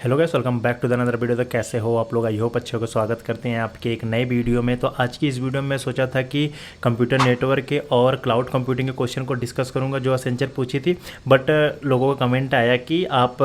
Hello guys, welcome back to the another video. तो कैसे हो आप लोग? आई होप अच्छे हो। स्वागत करते हैं आपके एक नए वीडियो में। तो आज की इस वीडियो में मैं सोचा था कि कंप्यूटर नेटवर्क के और क्लाउड कंप्यूटिंग के क्वेश्चन को डिस्कस करूंगा जो असेंचर पूछी थी। बट लोगों का कमेंट आया कि आप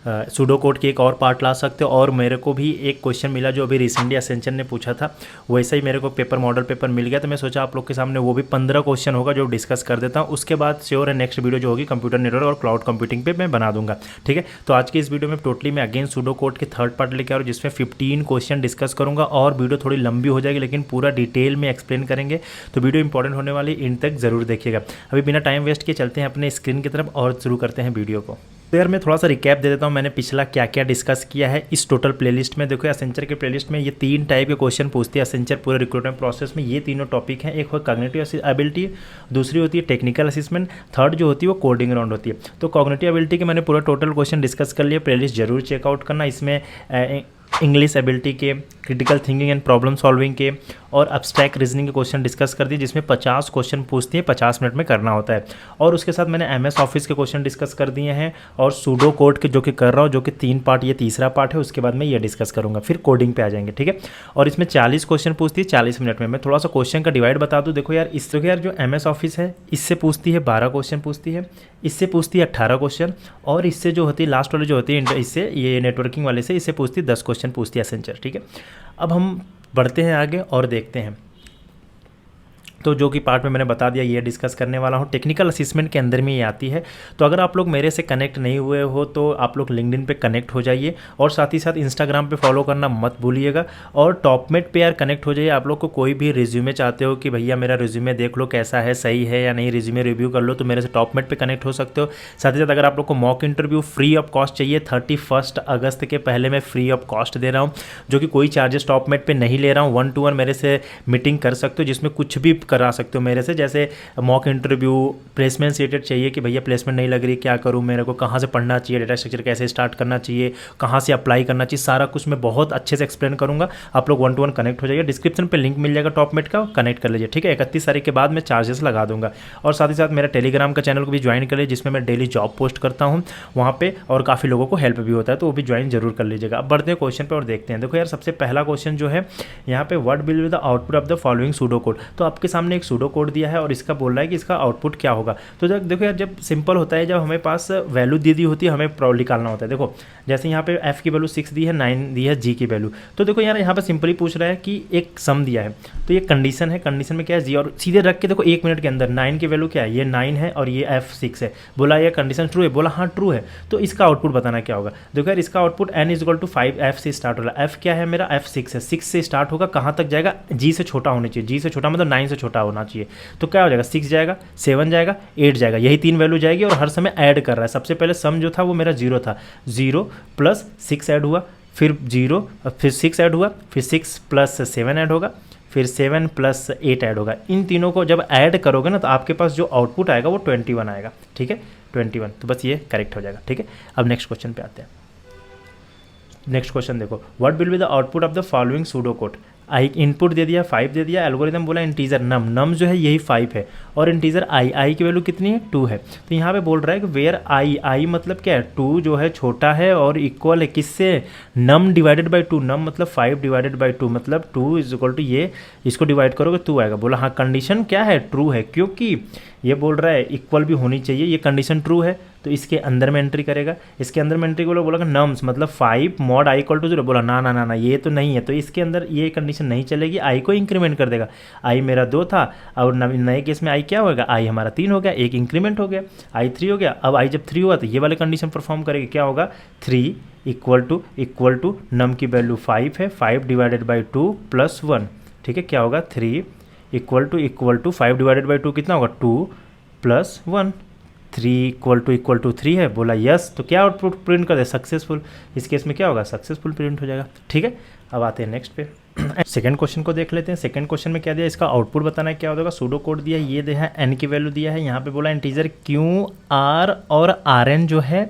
सूडो कोड की एक और पार्ट ला सकते हो, और मेरे को भी एक क्वेश्चन मिला जो अभी रिसेंटली असेंचर ने पूछा था, वैसा ही मेरे को पेपर मॉडल पेपर मिल गया। तो मैं सोचा आप लोग के सामने वो भी 15 क्वेश्चन होगा जो डिस्कस कर देता हूँ। उसके बाद श्योर है नेक्स्ट वीडियो जो होगी कंप्यूटर नेटवर्क और क्लाउड कंप्यूटिंग पे मैं बना दूंगा। ठीक है, तो आज की इस वीडियो में टोटली मैं अगेन सूडो कोड के थर्ड पार्ट लेके आ रहा हूँ जिसमें 15 क्वेश्चन डिस्कस करूंगा। और वीडियो थोड़ी लंबी हो जाएगी लेकिन पूरा डिटेल में एक्सप्लेन करेंगे, तो वीडियो इंपॉर्टेंट होने वाली, इन तक जरूर देखिएगा। अभी बिना टाइम वेस्ट किए चलते हैं अपने स्क्रीन की तरफ और शुरू करते हैं वीडियो को। तो यार मैं थोड़ा सा रिकैप दे देता हूँ मैंने पिछला क्या क्या डिस्कस किया है इस टोटल प्लेलिस्ट में। देखो असेंचर के प्लेलिस्ट में ये 3 टाइप के क्वेश्चन पूछती है असेंचर पूरे रिक्रूटमेंट प्रोसेस में। ये तीनों टॉपिक हैं, एक हो कॉग्निटिव एबिलिटी, दूसरी होती है टेक्निकल असेसमेंट, थर्ड जो होती है वो कोडिंग राउंड होती है। तो कॉग्निटिव एबिलिटी के मैंने पूरा टोटल क्वेश्चन डिस्कस कर लिया, प्लेलिस्ट जरूर चेकआउट करना। इसमें इंग्लिश एबिलिटी के, critical thinking and problem solving के और अब्स्ट्रैक्ट रीजनिंग के क्वेश्चन डिस्कस कर दिए जिसमें 50 क्वेश्चन पूछती है, 50 मिनट में करना होता है। और उसके साथ मैंने MS ऑफिस के क्वेश्चन डिस्कस कर दिए हैं और सूडो कोड के जो कि कर रहा हूँ, जो कि 3 पार्ट, ये तीसरा पार्ट है। उसके बाद मैं ये डिस्कस करूँगा, फिर कोडिंग पे आ जाएंगे। ठीक है, और इसमें 40 क्वेश्चन पूछती है 40 मिनट में। मैं थोड़ा सा क्वेश्चन का डिवाइड बता दूँ। देखो यार, इस यार जो MS ऑफिस है इससे पूछती है 12 क्वेश्चन पूछती है, इससे पूछती है 18 क्वेश्चन, और इससे जो होती है लास्ट वाले जो होती है इससे, ये नेटवर्किंग वाले से, इससे पूछती है 10 क्वेश्चन पूछती है असेंचर। ठीक है, अब हम बढ़ते हैं आगे और देखते हैं। तो जो कि पार्ट में मैंने बता दिया ये डिस्कस करने वाला हूँ। टेक्निकल असेसमेंट के अंदर में ये आती है। तो अगर आप लोग मेरे से कनेक्ट नहीं हुए हो तो आप लोग लिंक्डइन पे कनेक्ट हो जाइए, और साथ ही साथ इंस्टाग्राम पे फॉलो करना मत भूलिएगा, और टॉपमेट पे यार कनेक्ट हो जाइए। आप लोग को कोई भी रिज्यूमे चाहते हो कि भैया मेरा रिज्यूमे देख लो कैसा है, सही है या नहीं, रिज्यूमे रिव्यू कर लो, तो मेरे से टॉपमेट पे कनेक्ट हो सकते हो। साथ ही साथ अगर आप लोग को mock interview free of cost चाहिए, 31 अगस्त के पहले मैं फ्री ऑफ कॉस्ट दे रहा हूँ, जो कि कोई चार्जेस टॉपमेट पे नहीं ले रहा हूँ। 1-to-1 मेरे से मीटिंग कर सकते हो जिसमें कुछ भी करा सकते हो मेरे से, जैसे मॉक इंटरव्यू, प्लेसमेंट रिलेटेड चाहिए कि भैया प्लेसमेंट नहीं लग रही, क्या करूं, मेरे को कहां से पढ़ना चाहिए, डेटा स्ट्रक्चर कैसे स्टार्ट करना चाहिए, कहां से अप्लाई करना चाहिए, सारा कुछ मैं बहुत अच्छे से एक्सप्लेन करूंगा। आप लोग 1-to-1 कनेक्ट हो जाइए, डिस्क्रिप्शन पे लिंक मिल जाएगा टॉपमेट का, कनेक्ट कर लीजिए। ठीक है, 31 तारीख के बाद मैं चार्जेस लगा दूंगा। और साथ ही साथ मेरा टेलीग्राम का चैनल को भी ज्वाइन कर लीजिए जिसमें मैं डेली जॉब पोस्ट करता हूँ वहाँ पे, और काफ़ी लोगों को हेल्प भी होता है, तो वो भी ज्वाइन जरूर कर लीजिएगा। अब बढ़ते हैं क्वेश्चन पे और देखते हैं। देखो यार, सबसे पहला क्वेश्चन जो है यहाँ पे, what will be the output of the following pseudo code. तो आपके सामने एक सूडो कोड दिया है और इसका बोल रहा है कि इसका आउटपुट क्या होगा। तो जब देखो यार, जब सिंपल होता है, जब हमें पास वैल्यू दी होती है, हमें प्रॉब्लम निकालना होता है। देखो जैसे यहाँ पे f की वैल्यू 6 दी है, 9 दी है g की वैल्यू। तो देखो यार, यहाँ पे सिंपली पूछ रहा है कि एक सम दिया है, तो ये कंडीशन है, कंडीशन में क्या है g, और सीधे रख के देखो 1 मिनट के अंदर 9 की वैल्यू क्या है, ये 9 है और ये f 6 है। बोला ये कंडीशन ट्रू है, बोला हाँ ट्रू है। तो इसका आउटपुट बताना क्या होगा। देखो यार, इसका आउटपुट n = 5 f से स्टार्ट होगा। f क्या है मेरा, f 6 है, 6 से स्टार्ट होगा, कहाँ तक जाएगा, g से छोटा होना चाहिए, g से छोटा मतलब 9 से छोटा होना चाहिए। तो क्या हो जाएगा, 6 जाएगा, 7 जाएगा, 8 जाएगा, यही 3 वैल्यू जाएगी, और हर समय ऐड कर रहा है। सबसे पहले सम जो था वो मेरा 0 था, 0 + 6 ऐड हुआ, फिर 0, फिर 6 ऐड हुआ, फिर 6 + 7 ऐड होगा, फिर 7 + 8 ऐड होगा। इन तीनों को जब ऐड करोगे ना तो आपके पास जो आउटपुट आएगा वो 21 आएगा। ठीक है, 21। तो बस ये करेक्ट हो जाएगा। ठीक है, अब नेक्स्ट क्वेश्चन पे आते हैं। नेक्स्ट क्वेश्चन देखो, what will be the output of the following pseudo code. I input दे दिया 5 दे दिया, एल्गोरिदम बोला इंटीजर नम जो है यही 5 है, और इंटीजर आई की वैल्यू कितनी है, 2 है। तो यहाँ पे बोल रहा है कि वेयर आई मतलब क्या है, 2 जो है छोटा है और इक्वल है किससे, नम डिवाइडेड बाई 2। नम मतलब 5 डिवाइडेड बाई 2, मतलब 2 = ये, इसको डिवाइड करोगे 2 आएगा। बोला हाँ कंडीशन क्या है, ट्रू है, क्योंकि ये बोल रहा है इक्वल भी होनी चाहिए, ये कंडीशन ट्रू है। तो इसके अंदर में एंट्री करेगा, इसके अंदर में एंट्री बोला नम्स मतलब 5 mod i = 0। बोला ना ना ना ना, ये तो नहीं है, तो इसके अंदर ये कंडीशन नहीं चलेगी, आई को इंक्रीमेंट कर देगा। आई मेरा 2 था और नए केस में आई क्या होगा, आई हमारा 3 हो गया, एक इंक्रीमेंट हो गया, आई 3 हो गया। अब आई जब 3 हुआ तो ये वाले कंडीशन परफॉर्म करेगी, क्या होगा, 3 = नम की वैल्यू 5 है, 5 डिवाइडेड बाई 2 + 1। ठीक है, क्या होगा, 3 = 5 डिवाइडेड बाई 2 कितना होगा, 2 + 1। 3 = 3 है, बोला यस। तो क्या आउटपुट प्रिंट कर दे, सक्सेसफुल। इस केस में क्या होगा, सक्सेसफुल प्रिंट हो जाएगा। ठीक है, अब आते हैं नेक्स्ट पे। सेकंड क्वेश्चन को देख लेते हैं। सेकंड क्वेश्चन में क्या दिया, इसका आउटपुट बताना है क्या होगा। सूडो कोड दिया है, ये दिया है, n की वैल्यू दिया है, यहाँ पे बोला इंटीजर q, r और rn जो है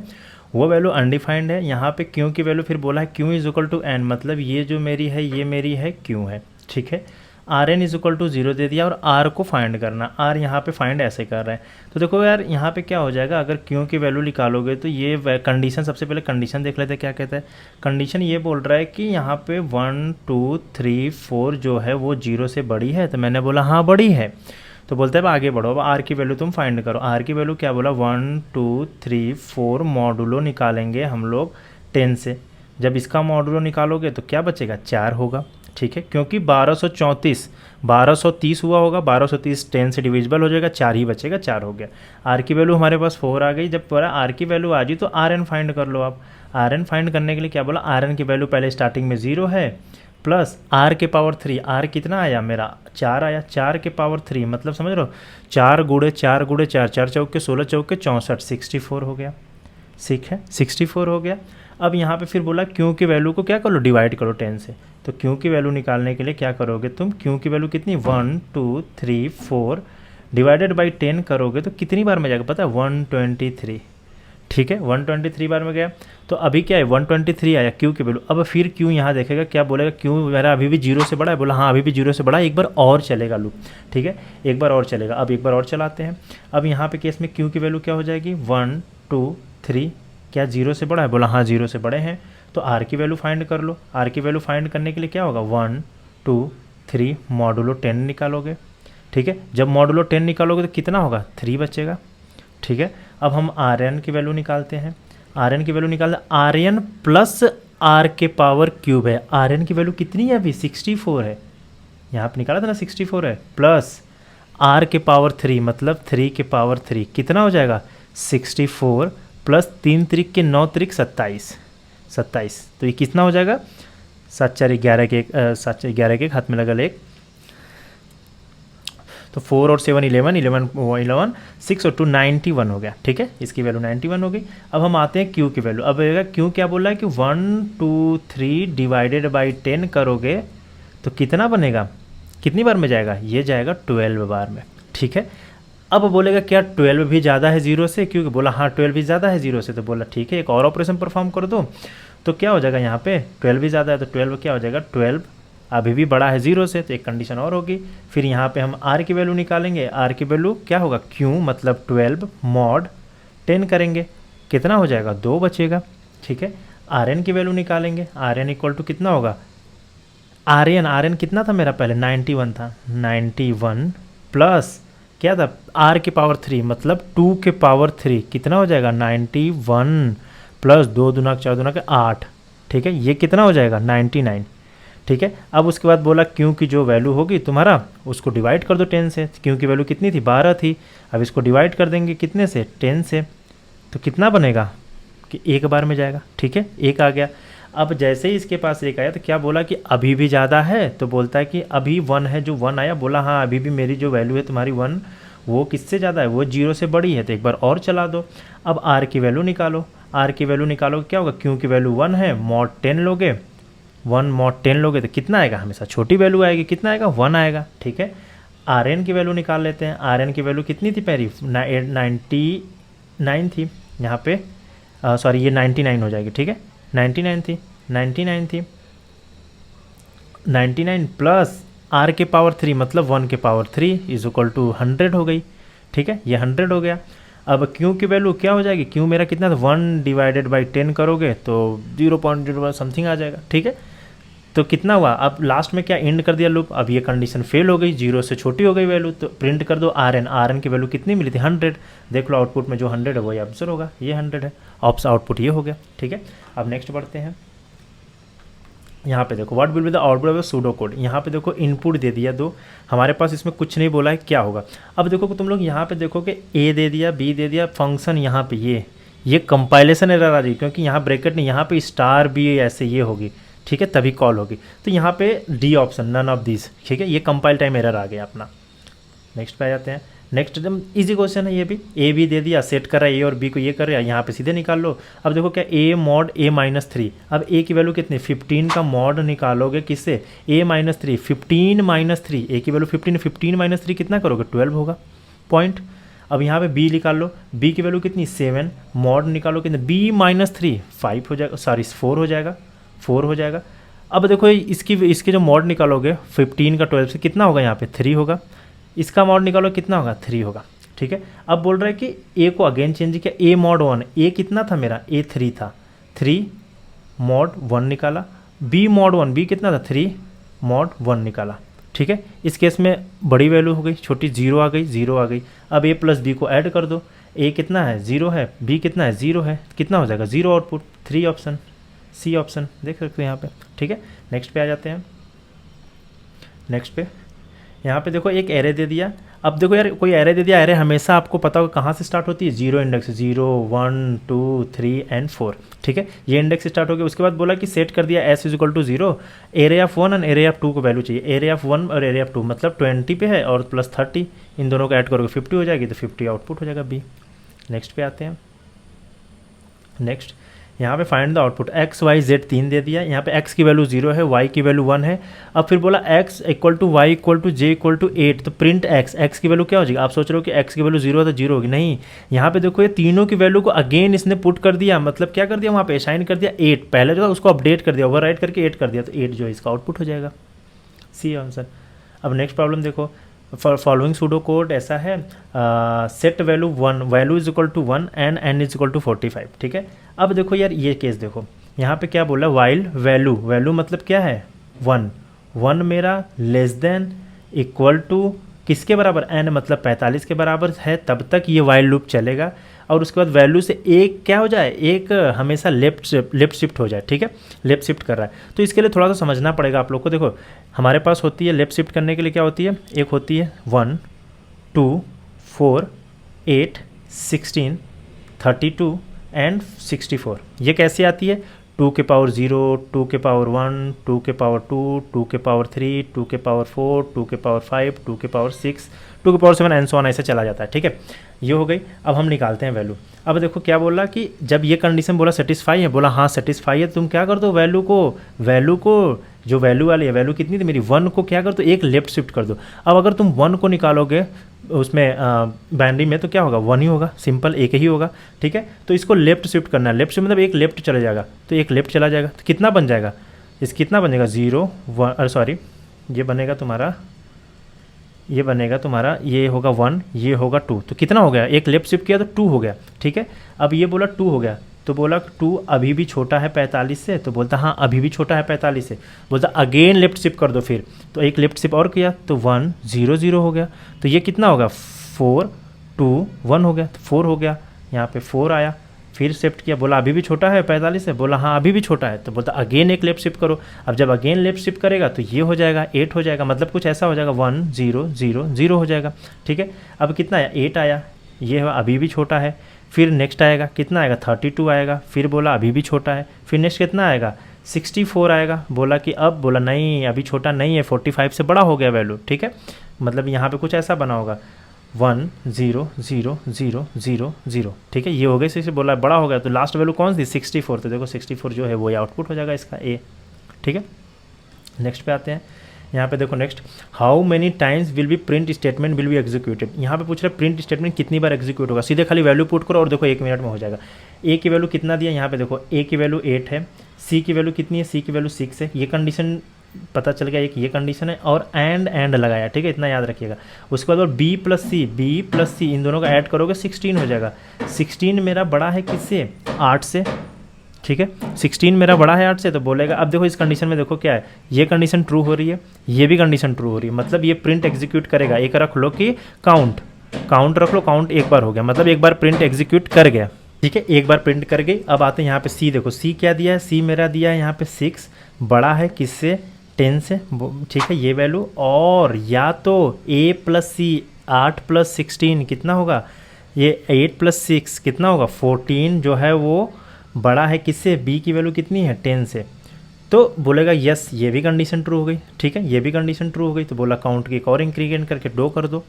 वो वैल्यू अनडिफाइंड है। यहाँ पे q की वैल्यू फिर बोला है q = n, मतलब ये जो मेरी है ये मेरी है q है। ठीक है, R N is equal to 0 दे दिया और आर को फाइंड करना, आर यहाँ पे फाइंड ऐसे कर रहे हैं। तो देखो यार यहाँ पे क्या हो जाएगा, अगर क्यू की वैल्यू निकालोगे तो ये कंडीशन, सबसे पहले कंडीशन देख लेते हैं क्या कहता है। कंडीशन ये बोल रहा है कि यहाँ पे 1 2 3 4 जो है वो 0 से बड़ी है, तो मैंने बोला हाँ बड़ी है। तो बोलते हैं अब आगे बढ़ो, अब आर की वैल्यू तुम फाइंड करो। आर की वैल्यू क्या बोला, 1 2 3 4 मॉडुलो निकालेंगे हम लोग 10 से। जब इसका मॉडुलो निकालोगे तो क्या बचेगा, 4 होगा, ठीक है, क्योंकि 1230 हुआ होगा, 1230 10 से डिविजिबल हो जाएगा, 4 ही बचेगा, 4 हो गया। आर की वैल्यू हमारे पास 4 आ गई। जब पूरा आर की वैल्यू आ गई तो आर एन फाइंड कर लो आप। आर एन फाइंड करने के लिए क्या बोला, आर एन की वैल्यू पहले स्टार्टिंग में 0 है प्लस आर के पावर 3। आर कितना आया मेरा, 4 आया, 4 के पावर 3 मतलब समझ रहे हो, 4 गुड़े 4 गुड़े 4, 4 चौके 16 चौके 64, 64 हो गया, ठीक है, 64 हो गया। अब यहाँ पे फिर बोला क्यू की वैल्यू को क्या कर लो, डिवाइड करो 10 से। तो क्यू की वैल्यू निकालने के लिए क्या करोगे तुम, क्यू की वैल्यू कितनी 1 2 3 4 डिवाइडेड बाई 10 करोगे तो कितनी बार में जाएगा पता है, 123, ठीक है, 123 बार में गया। तो अभी क्या है, 123 आया क्यू की वैल्यू। अब फिर क्यू यहाँ देखेगा क्या बोलेगा, क्यू मेरा अभी भी 0 से बड़ा है, बोला हाँ अभी भी 0 से बड़ा है, एक बार और चलेगा लूप, ठीक है, एक बार और चलेगा। अब एक बार और चलाते हैं। अब यहाँ पे केस में क्यू की वैल्यू क्या हो जाएगी, 1 2 3, क्या 0 से बड़ा है, बोला हाँ 0 से बड़े हैं। तो आर की वैल्यू फाइंड कर लो। आर की वैल्यू फाइंड करने के लिए क्या होगा, 1 2 3 मॉडुलो 10 निकालोगे, ठीक है। जब मॉडुलो 10 निकालोगे तो कितना होगा, 3 बचेगा, ठीक है। अब हम आर एन की वैल्यू निकालते हैं। आर एन की वैल्यू निकालते, आर एन प्लस आर के पावर क्यूब है। आर एन की वैल्यू कितनी है अभी, 64 है, यहाँ पे निकाला था ना 64 है, प्लस आर के पावर 3 मतलब 3 के पावर 3 कितना हो जाएगा, 64 प्लस 3 त्रिक के 9 त्रिक 27, 27। तो ये कितना हो जाएगा, 7 4 11 के 7 4 11 के हाथ में लगा एक, तो 4 और 7 11 11 11 6 और 2 91 हो गया, ठीक है, इसकी वैल्यू 91 हो गई। अब हम आते हैं क्यू की वैल्यू। अब क्यू क्या बोल रहा है कि 1 2 3 डिवाइडेड बाई 10 करोगे तो कितना बनेगा, कितनी बार में जाएगा, ये जाएगा 12 बार में, ठीक है। अब बोलेगा क्या 12 भी ज़्यादा है 0 से, क्योंकि बोला हाँ 12 भी ज़्यादा है 0 से, तो बोला ठीक है एक और ऑपरेशन परफॉर्म कर दो। तो क्या हो जाएगा यहाँ पे 12 भी ज़्यादा है तो 12 क्या हो जाएगा, 12 अभी भी बड़ा है 0 से, तो एक कंडीशन और होगी। फिर यहाँ पे हम आर की वैल्यू निकालेंगे। आर की वैल्यू क्या होगा, क्यू मतलब 12 मॉड 10 करेंगे, कितना हो जाएगा, 2 बचेगा, ठीक है। आर एन की वैल्यू निकालेंगे। आर एन इक्वल टू कितना होगा, आर एन कितना था मेरा पहले 91 था, 91 प्लस क्या था, आर के पावर 3 मतलब 2 के पावर 3 कितना हो जाएगा, 91 प्लस 2 दूना 4 दूना के 8, ठीक है, ये कितना हो जाएगा 99, ठीक है। अब उसके बाद बोला क्यू की जो वैल्यू होगी तुम्हारा उसको डिवाइड कर दो 10 से। क्यू की वैल्यू कितनी थी, 12 थी, अब इसको डिवाइड कर देंगे कितने से, 10 से, तो कितना बनेगा कि एक बार में जाएगा, ठीक है, एक आ गया। अब जैसे ही इसके पास एक आया तो क्या बोला कि अभी भी ज़्यादा है, तो बोलता है कि अभी 1 है, जो 1 आया, बोला हाँ अभी भी मेरी जो वैल्यू है तुम्हारी 1 वो किससे ज़्यादा है, वो 0 से बड़ी है, तो एक बार और चला दो। अब आर की वैल्यू निकालो। आर की वैल्यू निकालो क्या होगा, क्यू की वैल्यू 1 है, मॉड 10 लोगे, 1 मॉड 10 लोगे तो कितना आएगा, हमेशा छोटी वैल्यू आएगी, कितना आएगा 1 आएगा, ठीक है। आर एन की वैल्यू निकाल लेते हैं। आर एन की वैल्यू कितनी थी पहली, 99 थी, यहाँ पे सॉरी ये 99 हो जाएगी, ठीक है, 99 थी, 99 थी, 99 प्लस आर के पावर 3 मतलब 1 के पावर 3 इज इक्वल टू 100 हो गई, ठीक है, ये 100 हो गया। अब क्यू की वैल्यू क्या हो जाएगी, क्यू मेरा कितना था, 1 डिवाइडेड बाई 10 करोगे तो 0.01 समथिंग आ जाएगा, ठीक है। तो कितना हुआ, अब लास्ट में क्या एंड कर दिया लूप, अब ये कंडीशन फेल हो गई, 0 से छोटी हो गई वैल्यू, तो प्रिंट कर दो आर एन की वैल्यू कितनी मिली थी, 100। देख लो आउटपुट में जो 100 है वही आंसर होगा, ये 100 है, आउटपुट ये हो गया, ठीक है। अब नेक्स्ट बढ़ते हैं। यहाँ पे देखो what will be the output of pseudo code. यहाँ पे देखो इनपुट दे दिया 2, हमारे पास इसमें कुछ नहीं बोला है क्या होगा। अब देखो तुम लोग यहाँ पे देखो कि ए दे दिया, बी दे दिया, फंक्शन यहाँ पे ये कंपाइलेशन एरर आ रही है, क्योंकि यहाँ ब्रैकेट नहीं, यहाँ पे स्टार बी ऐसे ये होगी, ठीक है, तभी कॉल होगी। तो यहाँ पे D option none of this, ठीक है, ये कंपाइल टाइम एरर आ गया अपना। नेक्स्ट पे आ जाते हैं। नेक्स्ट एकदम इजी क्वेश्चन है, ये भी ए बी दे दिया, सेट कर रहा है ए और बी को, ये कर रहा है, यहाँ पे सीधे निकाल लो। अब देखो क्या ए मॉड ए -3, अब ए की वैल्यू कितनी, 15 का मॉड निकालोगे किससे, ए -3, 15 -3, ए की वैल्यू 15, 15 -3 कितना करोगे, 12 होगा पॉइंट। अब यहाँ पे बी निकाल लो, बी की वैल्यू कितनी 7, मॉड निकालो कितने, बी -3 5 हो जाएगा, सॉरी 4 हो जाएगा, 4 हो जाएगा। अब देखो इसके जो मॉड निकालोगे 15 का 12 से कितना होगा, यहाँ पे 3 होगा। इसका मॉड निकालो कितना होगा, 3 होगा। ठीक है, अब बोल रहा है कि ए को अगेन चेंज किया, ए मॉड 1, ए कितना था मेरा, ए 3 था, 3 मॉड 1 निकाला। बी मॉड 1, बी कितना था, 3 मॉड 1 निकाला। ठीक है, इस केस में बड़ी वैल्यू हो गई, छोटी 0 आ गई, 0 आ गई। अब ए प्लस बी को ऐड कर दो, ए कितना है 0 है, बी कितना है 0 है, कितना हो जाएगा 0 आउटपुट, 3 ऑप्शन, सी ऑप्शन देख सकते हो यहाँ पे। ठीक है, नेक्स्ट पे आ जाते हैं। नेक्स्ट पे यहाँ पे देखो एक एरे दे दिया। अब देखो यार कोई एरे दे दिया, एरे हमेशा आपको पता होगा कहाँ से स्टार्ट होती है, 0 इंडेक्स, 0 1 2 3 एंड 4। ठीक है, ये इंडेक्स स्टार्ट हो गया। उसके बाद बोला कि सेट कर दिया S is equal to 0, array of 1 and array of 2 को वैल्यू चाहिए। एरे ऑफ 1 और एरे ऑफ 2 मतलब 20 पे है और प्लस 30, इन दोनों को ऐड करोगे 50 हो जाएगी, तो 50 आउटपुट हो जाएगा बी। नेक्स्ट पे आते हैं। नेक्स्ट यहाँ पे find the output, X Y Z 3 दे दिया। यहाँ पे एक्स की वैल्यू 0 है, वाई की वैल्यू 1 है। अब फिर बोला X equal to Y equal to J equal to 8, तो प्रिंट एक्स, एक्स की वैल्यू क्या हो जाएगी। आप सोच रहे हो कि एक्स की वैल्यू 0 है तो 0 होगी, नहीं। यहाँ पे देखो ये तीनों की वैल्यू को अगेन इसने पुट कर दिया, मतलब क्या कर दिया, वहाँ पे असाइन कर दिया 8, पहले जो था उसको अपडेट कर दिया, ओवरराइट करके 8 कर दिया, तो 8 जो है इसका आउटपुट हो जाएगा, सी आंसर। अब नेक्स्ट प्रॉब्लम देखो, फॉलोइंग सूडो कोड ऐसा है, set value 1, value is equal to 1 and N is equal to 45। ठीक है, अब देखो यार ये केस देखो, यहाँ पे क्या बोला, वाइल वैल्यू, वैल्यू मतलब क्या है 1, 1 मेरा लेस देन इक्वल टू किसके बराबर, एन मतलब 45 के बराबर है, तब तक ये वाइल लूप चलेगा। और उसके बाद वैल्यू से एक क्या हो जाए, एक हमेशा लेफ्ट शिफ्ट हो जाए। ठीक है, लेफ्ट शिफ्ट कर रहा है, तो इसके लिए थोड़ा सा समझना पड़ेगा आप लोग को। देखो हमारे पास होती है लेफ्ट शिफ्ट करने के लिए क्या होती है, एक होती है 1 2 4 8 16 32 एंड 64। ये कैसे आती है, 2 के पावर 0, 2 के पावर 1, 2 के पावर 2, 2 के पावर 3, 2 के पावर 4, 2 के पावर 5, 2 के पावर 6, 2 के पावर 7 एंड सो ऑन, ऐसे चला जाता है। ठीक है, ये हो गई। अब हम निकालते हैं वैल्यू। अब देखो क्या बोला कि जब ये कंडीशन बोला सेटिस्फाई है, बोला हाँ सेटिस्फाई है, तुम क्या कर दो, वैल्यू को जो वैल्यू वाली है, वैल्यू कितनी थी मेरी 1 को क्या कर दो, एक लेफ्ट शिफ्ट कर दो। अब अगर तुम 1 को निकालोगे उसमें बाइनरी में तो क्या होगा, 1 ही होगा, सिंपल एक ही होगा। ठीक है, तो इसको लेफ्ट शिफ्ट करना है, लेफ्ट शिफ्ट मतलब एक लेफ्ट चला जाएगा, तो एक लेफ्ट चला जाएगा, तो कितना बन जाएगा, कितना बनेगा 0 1, सॉरी ये बनेगा तुम्हारा, ये होगा 1, ये होगा 2, तो कितना हो गया, एक लेफ्ट शिफ्ट किया तो 2 हो गया। ठीक है, अब ये बोला 2 हो गया, तो बोला 2 अभी भी छोटा है 45 से, तो बोलता हाँ अभी भी छोटा है 45 से, बोलता अगेन लेफ्ट शिफ्ट कर दो फिर, तो एक लेफ्ट शिफ्ट और किया तो 1 0 0 हो गया, तो ये कितना होगा 4 2 1 हो गया, तो 4 हो गया, यहाँ पे 4 आया, फिर शिफ्ट किया, बोला अभी भी छोटा है 45 से, बोला हाँ अभी भी छोटा है, तो बोलता अगेन एक लेफ्ट शिफ्ट करो। अब जब अगेन लेफ्ट शिफ्ट करेगा तो ये हो जाएगा 8 हो जाएगा, मतलब कुछ ऐसा हो जाएगा 1 0 0 0 हो जाएगा। ठीक है, अब कितना आया 8 आया, ये अभी भी छोटा है, फिर नेक्स्ट आएगा कितना आएगा 32 आएगा, फिर बोला अभी भी छोटा है, फिर नेक्स्ट कितना आएगा 64 आएगा, बोला कि अब बोला नहीं अभी छोटा नहीं है, 45 से बड़ा हो गया वैल्यू। ठीक है, मतलब यहाँ पे कुछ ऐसा बना होगा 1 0 0 0 0 0। ठीक है, ये हो गया, इसे बोला बड़ा हो गया, तो लास्ट वैल्यू कौन सी 64, तो देखो 64 जो है वो आउटपुट हो जाएगा इसका ए। ठीक है, नेक्स्ट पे आते हैं। यहाँ पे देखो next, how many times will be print statement will be executed. यहाँ पे पूछ रहे प्रिंट स्टेटमेंट कितनी बार एग्जीक्यूट होगा, सीधे खाली वैल्यू पुट करो और देखो 1 मिनट में हो जाएगा। ए की वैल्यू कितना दिया, यहाँ पे देखो ए की वैल्यू 8 है, सी की वैल्यू कितनी है, सी की वैल्यू 6 है, ये कंडीशन पता चल गया, एक ये कंडीशन है, और एंड लगाया। ठीक है, इतना याद रखिएगा। उसके बाद बी प्लस सी इन दोनों का ऐड करोगे 16 हो जाएगा। 16 मेरा बड़ा है किससे, 8 से। ठीक है, 16 मेरा बड़ा है 8 से, तो बोलेगा अब देखो इस कंडीशन में देखो क्या है, ये कंडीशन ट्रू हो रही है, ये भी कंडीशन ट्रू हो रही है, मतलब ये प्रिंट एग्जीक्यूट करेगा। एक रख लो कि काउंट रख लो, काउंट एक बार हो गया, मतलब एक बार प्रिंट एग्जीक्यूट कर गया। ठीक है, एक बार प्रिंट कर गई। अब आते हैं यहाँ पे सी, देखो सी क्या दिया है, सी मेरा दिया है यहाँ पे 6, बड़ा है किससे 10 से। ठीक है, ये वैल्यू, और या तो ए प्लस सी 8 प्लस 16 कितना होगा, ये 8 प्लस 6 कितना होगा 14, जो है वो बड़ा है किससे, बी की वैल्यू कितनी है 10 से, तो बोलेगा यस ये भी कंडीशन ट्रू हो गई। ठीक है, ये भी कंडीशन ट्रू हो गई, तो बोला काउंट की एक और इंक्रीमेंट करके 2 कर दो।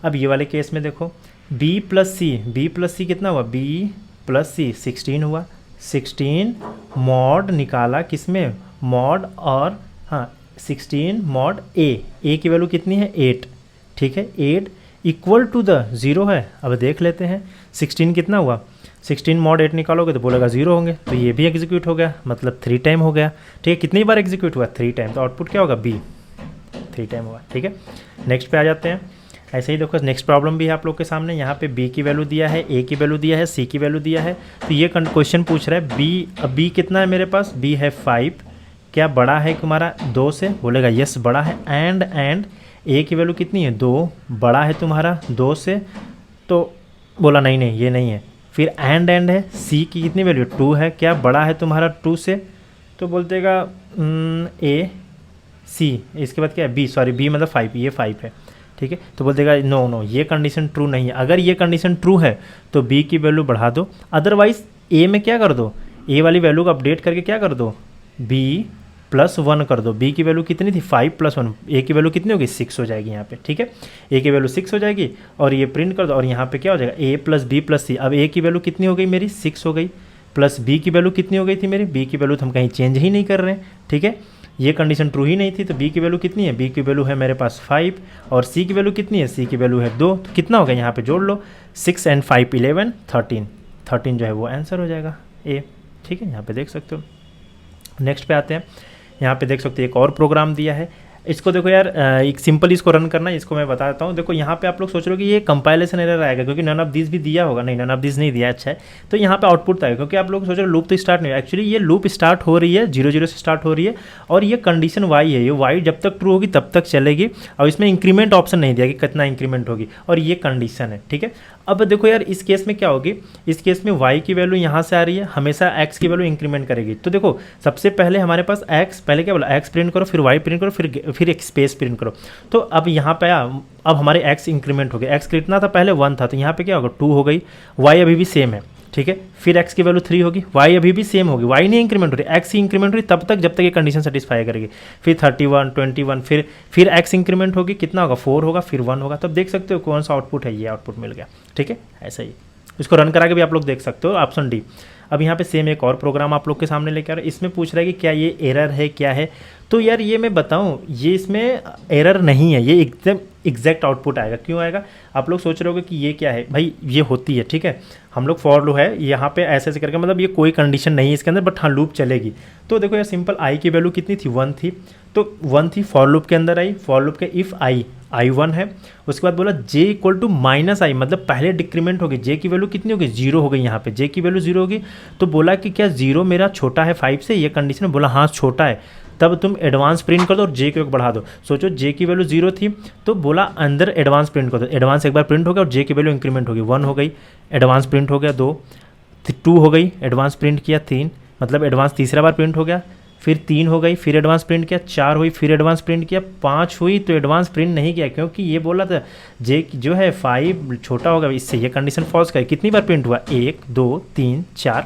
अब ये वाले केस में देखो बी प्लस सी कितना हुआ, बी प्लस सी 16 हुआ, 16 मॉड निकाला किसमें, मॉड, और हाँ 16 मॉड ए की वैल्यू कितनी है 8। ठीक है, 8 इक्वल टू द 0 है। अब देख लेते हैं 16 कितना हुआ, 16 mod 8 निकालोगे तो बोलेगा 0 होंगे, तो ये भी एग्जीक्यूट हो गया, मतलब 3 टाइम हो गया। ठीक है, कितनी बार एग्जीक्यूट हुआ? 3 टाइम, तो आउटपुट क्या होगा? बी, 3 टाइम हुआ। ठीक है, नेक्स्ट पे आ जाते हैं। ऐसे ही देखो नेक्स्ट प्रॉब्लम भी है आप लोग के सामने। यहाँ पे बी की वैल्यू दिया है, ए की वैल्यू दिया है, सी की वैल्यू दिया है। तो ये क्वेश्चन पूछ रहा है बी, अब बी कितना है मेरे पास? बी है 5, क्या बड़ा है तुम्हारा 2 से? बोलेगा यस बड़ा है। एंड ए की वैल्यू कितनी है? 2, बड़ा है तुम्हारा 2 से, तो बोला नहीं नहीं ये नहीं है। फिर एंड है, सी की कितनी वैल्यू? 2 है, क्या बड़ा है तुम्हारा 2 से? तो बोलतेगा ए सी, इसके बाद क्या है? बी, सॉरी बी मतलब 5, ये 5 है। ठीक है, तो बोलतेगा नो नो ये कंडीशन ट्रू नहीं है। अगर ये कंडीशन ट्रू है तो बी की वैल्यू बढ़ा दो, अदरवाइज ए में क्या कर दो? ए वाली वैल्यू को अपडेट करके क्या कर दो? बी +1 कर दो। बी की वैल्यू कितनी थी? 5 + 1, ए की वैल्यू कितनी होगी? 6 हो जाएगी यहाँ पे। ठीक है, ए की वैल्यू 6 हो जाएगी और ये प्रिंट कर दो, और यहाँ पे क्या हो जाएगा? ए + बी + सी। अब ए की वैल्यू कितनी हो गई मेरी? 6 हो गई, प्लस बी की वैल्यू कितनी हो गई थी मेरी? बी की वैल्यू तो हम कहीं चेंज ही नहीं कर रहे हैं। ठीक है, ये कंडीशन ट्रू ही नहीं थी, तो बी की वैल्यू कितनी है? बी की वैल्यू है मेरे पास 5, और सी की वैल्यू कितनी है? सी की वैल्यू है 2, तो कितना होगा? यहाँ पे जोड़ लो, 6 and 5 11, 13 जो है वो आंसर हो जाएगा ए। ठीक है, यहाँ पे देख सकते हो। नेक्स्ट पे आते हैं। यहाँ पे देख सकते हो एक और प्रोग्राम दिया है, इसको देखो यार, एक सिंपल इसको रन करना है, इसको मैं बता देता हूँ। देखो यहाँ पे आप लोग सोच रहे हो कि ये कंपाइलेशन एरर आएगा क्योंकि नन ऑफ दिस भी दिया होगा, नहीं नन ऑफ दिस नहीं दिया, अच्छा है। तो यहाँ पे आउटपुट आएगा क्योंकि आप लोग सोच रहे हो लूप तो स्टार्ट नहीं है, एक्चुअली ये लूप स्टार्ट हो रही है 0 0 से स्टार्ट हो रही है, और ये कंडीशन वाई है, ये वाई जब तक ट्रू होगी तब तक चलेगी, और इसमें इंक्रीमेंट ऑप्शन नहीं दिया कि कितना इंक्रीमेंट होगी, और ये कंडीशन है। ठीक है, अब देखो यार इस केस में क्या होगी? इस केस में y की वैल्यू यहाँ से आ रही है, हमेशा x की वैल्यू इंक्रीमेंट करेगी। तो देखो सबसे पहले हमारे पास x, पहले क्या बोला? x प्रिंट करो, फिर y प्रिंट करो, फिर एक स्पेस प्रिंट करो। तो अब यहाँ पे अब हमारे x इंक्रीमेंट हो गया। x कितना था पहले? 1 था, तो यहाँ पे क्या होगा? 2 हो गई। y अभी भी सेम है। ठीक है, फिर x की वैल्यू 3 होगी, y अभी भी सेम होगी, y नहीं इंक्रीमेंट हो रही, x ही इंक्रीमेंट हो रही तब तक जब तक ये कंडीशन सेटिस्फाई करेगी। फिर 31 21, फिर x इंक्रीमेंट होगी, कितना होगा? 4 होगा, फिर 1 होगा। तब देख सकते हो कौन सा आउटपुट है, ये आउटपुट मिल गया। ठीक है, ऐसा ही इसको रन करा के भी आप लोग देख सकते हो, ऑप्शन डी। अब यहाँ पे सेम एक और प्रोग्राम आप लोग के सामने लेकर आ रहा है, इसमें पूछ रहा है कि क्या ये एरर है, क्या है? तो यार ये मैं बताऊँ, ये इसमें एरर नहीं है, ये एकदम एग्जैक्ट आउटपुट आएगा। क्यों आएगा? आप लोग सोच रहे होगे कि ये क्या है भाई, ये होती है। ठीक है, हम लोग फॉर लूप है यहाँ पे ऐसे ऐसे करके, मतलब ये कोई कंडीशन नहीं है इसके अंदर, बट हाँ लूप चलेगी। तो देखो यार सिंपल, आई की वैल्यू कितनी थी? 1 थी, तो 1 थी, फॉर लूप के अंदर आई, फॉर लूप के इफ़ आई 1 है, उसके बाद बोला j = -i, मतलब पहले डिक्रीमेंट होगी, j की वैल्यू कितनी होगी? 0 हो गई। यहाँ पे j की वैल्यू 0 होगी, तो बोला कि क्या 0 मेरा छोटा है 5 से? ये कंडीशन बोला हाँ छोटा है, तब तुम एडवांस प्रिंट कर दो और j की वैल्यू बढ़ा दो। सोचो j की वैल्यू 0 थी, तो बोला अंदर एडवांस प्रिंट कर दो, एडवांस एक बार प्रिंट हो गया और j की वैल्यू इंक्रीमेंट होगी, 1 हो गई, एडवांस प्रिंट हो गया 2, 2 हो गई, एडवांस प्रिंट किया 3, मतलब एडवांस तीसरा बार प्रिंट हो गया, फिर 3 हो गई, फिर एडवांस प्रिंट किया, 4 हुई, फिर एडवांस प्रिंट किया, 5 हुई, तो एडवांस प्रिंट नहीं किया क्योंकि ये बोला था जे जो है 5 छोटा होगा, इससे ये कंडीशन फॉल्स करे। कितनी बार प्रिंट हुआ? 1 2 3 4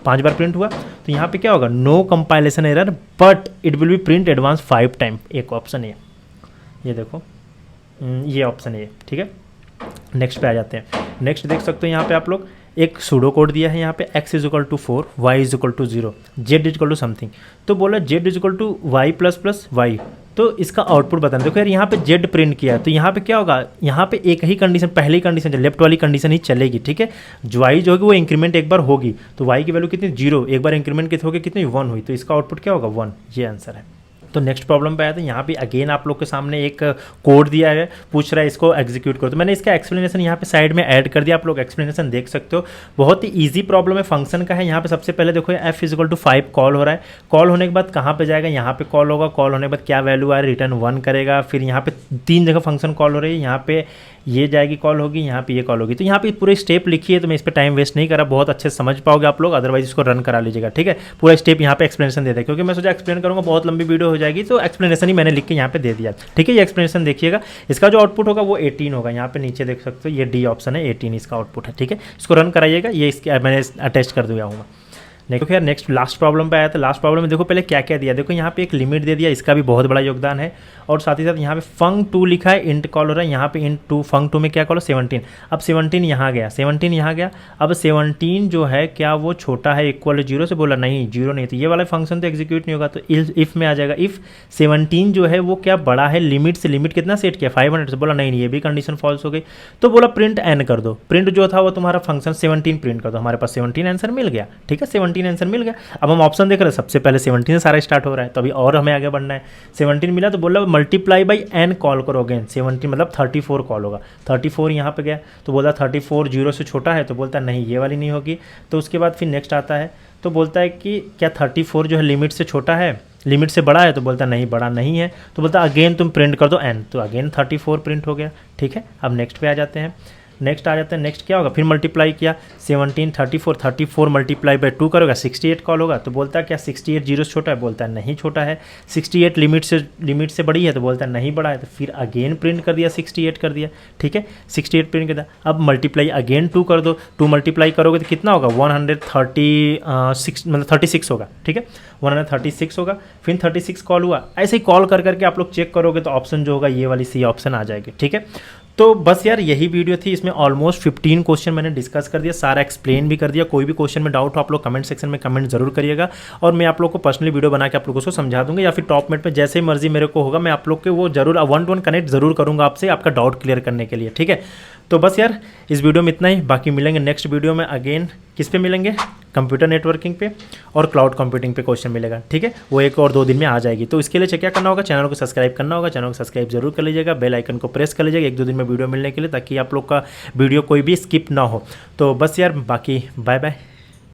5 बार प्रिंट हुआ, तो यहाँ पे क्या होगा? No compilation error but it will be print advance 5 time. एक ऑप्शन है, ये देखो ये ऑप्शन है। ठीक है, नेक्स्ट पे आ जाते हैं। नेक्स्ट देख सकते हो यहाँ पे आप लोग एक सूडो कोड दिया है, यहाँ पे x = 4, y = 0, z = समथिंग। तो बोला z = y ++ y, तो इसका आउटपुट बताना। देखो यार यहाँ पे z प्रिंट किया है, तो यहाँ पे क्या होगा? यहाँ पे एक ही कंडीशन, पहली कंडीशन लेफ्ट वाली कंडीशन ही चलेगी। ठीक है, y जो होगी वो इंक्रीमेंट एक बार होगी, तो y की वैल्यू कितनी? 0, एक बार इंक्रीमेंट कितनी होगी? कितनी? 1 हुई, तो इसका आउटपुट क्या होगा? 1, ये आंसर है। तो नेक्स्ट प्रॉब्लम पे आया था, यहाँ पे अगेन आप लोग के सामने एक कोड दिया है, पूछ रहा है इसको एग्जीक्यूट करो। तो मैंने इसका एक्सप्लेनेशन यहाँ पे साइड में ऐड कर दिया, आप लोग एक्सप्लेनेशन देख सकते हो। बहुत ही इजी प्रॉब्लम है, फंक्शन का है। यहाँ पे सबसे पहले देखो f = 5 कॉल हो रहा है, कॉल होने के बाद कहाँ पे जाएगा? यहाँ पे कॉल होगा, कॉल होने के बाद क्या वैल्यू आ रही है? रिटर्न 1 करेगा। फिर यहाँ पे 3 जगह फंक्शन कॉल हो रही है, यहाँ पे ये जाएगी कॉल होगी, यहाँ पे ये कॉल होगी। तो यहाँ पे पूरे स्टेप लिखी है, तो मैं इस पर टाइम वेस्ट नहीं करा, बहुत अच्छे से समझ पाओगे आप लोग, अदरवाइज इसको रन करा लीजिएगा। ठीक है, पूरा स्टेप यहाँ पे एक्सप्लेनेशन दे दिया, क्योंकि मैं सोचा एक्सप्लेन करूँगा बहुत लंबी वीडियो हो जाएगी, तो एक्सप्लेनेशन ही मैंने लिख के यहाँ पे दे दिया। ठीक है, ये एक्सप्लेनेशन देखिएगा, इसका जो आउटपुट होगा वो 18 होगा। यहाँ पे नीचे देख सकते हो ये डी ऑप्शन है, 18 इसका आउटपुट है। ठीक है, इसको रन कराइएगा, ये इसके मैंने अटैच कर दिया हूँ। देखो यार नेक्स्ट लास्ट प्रॉब्लम पे आया था। लास्ट प्रॉब्लम में देखो पहले क्या क्या दिया, देखो यहाँ पे एक लिमिट दे दिया, इसका भी बहुत बड़ा योगदान है। और साथ ही साथ यहाँ पे फंग 2 लिखा है, इंट कॉल हो रहा है, यहाँ पे इंट 2 फंग 2 में क्या कॉल है 17। अब 17 यहाँ गया, 17 यहाँ गया। अब 17 जो है क्या वो छोटा है इक्वल 0 से, बोला नहीं 0 नहीं, तो ये वाला फंक्शन तो एग्जीक्यूट नहीं होगा, तो इफ में आ जाएगा। इफ 17 जो है वो क्या बड़ा है लिमिट से, लिमिट कितना सेट किया 500 से, बोला नहीं ये भी कंडीशन फॉल्स हो गई। तो बोला प्रिंट एन कर दो, प्रिंट जो था वो तुम्हारा फंक्शन 17 प्रिंट कर दो। हमारे पास 17 आंसर मिल गया, ठीक है 17 आंसर मिल गया। अब हम ऑप्शन देख रहे हैं, सबसे पहले 17 से सारा स्टार्ट हो रहा है, तो अभी और हमें आगे बढ़ना है। 17 मिला तो बोला मल्टीप्लाई बाई एन कॉल करो अगेन, 17 मतलब 34 कॉल होगा। 34 यहाँ पे गया तो बोला 34 0 से छोटा है, तो बोलता नहीं ये वाली नहीं होगी। तो उसके बाद फिर नेक्स्ट आता है, तो बोलता है कि क्या 34 जो है लिमिट से छोटा है, लिमिट से बड़ा है, तो बोलता नहीं बड़ा नहीं है। तो बोलता अगेन तुम प्रिंट कर दो एन, तो अगेन 34 प्रिंट हो गया, ठीक है। अब नेक्स्ट पे आ जाते हैं, नेक्स्ट क्या होगा, फिर मल्टीप्लाई किया 17 34 मल्टीप्लाई बाई 2 करोगा 68 कॉल होगा। तो बोलता है क्या 68 0 से छोटा है, बोलता है नहीं छोटा है। 68 लिमिट से बड़ी है, तो बोलता है नहीं बड़ा है। तो फिर अगेन प्रिंट कर दिया 68 कर दिया, ठीक है 68 प्रिंट कर दिया। अब मल्टीप्लाई अगेन 2 कर दो, 2 मल्टीप्लाई करोगे तो कितना होगा 136 मतलब 36 होगा, ठीक है 136 होगा। फिर 36 कॉल हुआ, ऐसे ही कॉल कर करके आप लोग चेक करोगे तो ऑप्शन जो होगा ये वाली सी ऑप्शन आ जाएगी, ठीक है। तो बस यार यही वीडियो थी, इसमें ऑलमोस्ट 15 क्वेश्चन मैंने डिस्कस कर दिया, सारा एक्सप्लेन भी कर दिया। कोई भी क्वेश्चन में डाउट हो आप लोग कमेंट सेक्शन में कमेंट जरूर करिएगा, और मैं आप लोग को पर्सनली वीडियो बना के आप लोगों को समझा दूंगा, या फिर टॉप मेट में जैसे ही मर्जी मेरे को होगा मैं आप लोग के वो जरूर 1-to-1 कनेक्ट जरूर करूँगा आपसे, आपका डाउट क्लियर करने के लिए, ठीक है। तो बस यार इस वीडियो में इतना ही, बाकी मिलेंगे नेक्स्ट वीडियो में अगेन। किस पे मिलेंगे, कंप्यूटर नेटवर्किंग पे और क्लाउड कंप्यूटिंग पे क्वेश्चन मिलेगा, ठीक है। वो 1 और 2 दिन में आ जाएगी। तो इसके लिए क्या करना होगा, चैनल को सब्सक्राइब करना होगा, चैनल को सब्सक्राइब जरूर कर लीजिएगा, बेल आइकन को प्रेस कर लीजिएगा 1-2 दिन में वीडियो मिलने के लिए, ताकि आप लोग का वीडियो कोई भी स्किप ना हो। तो बस यार बाकी बाय बाय।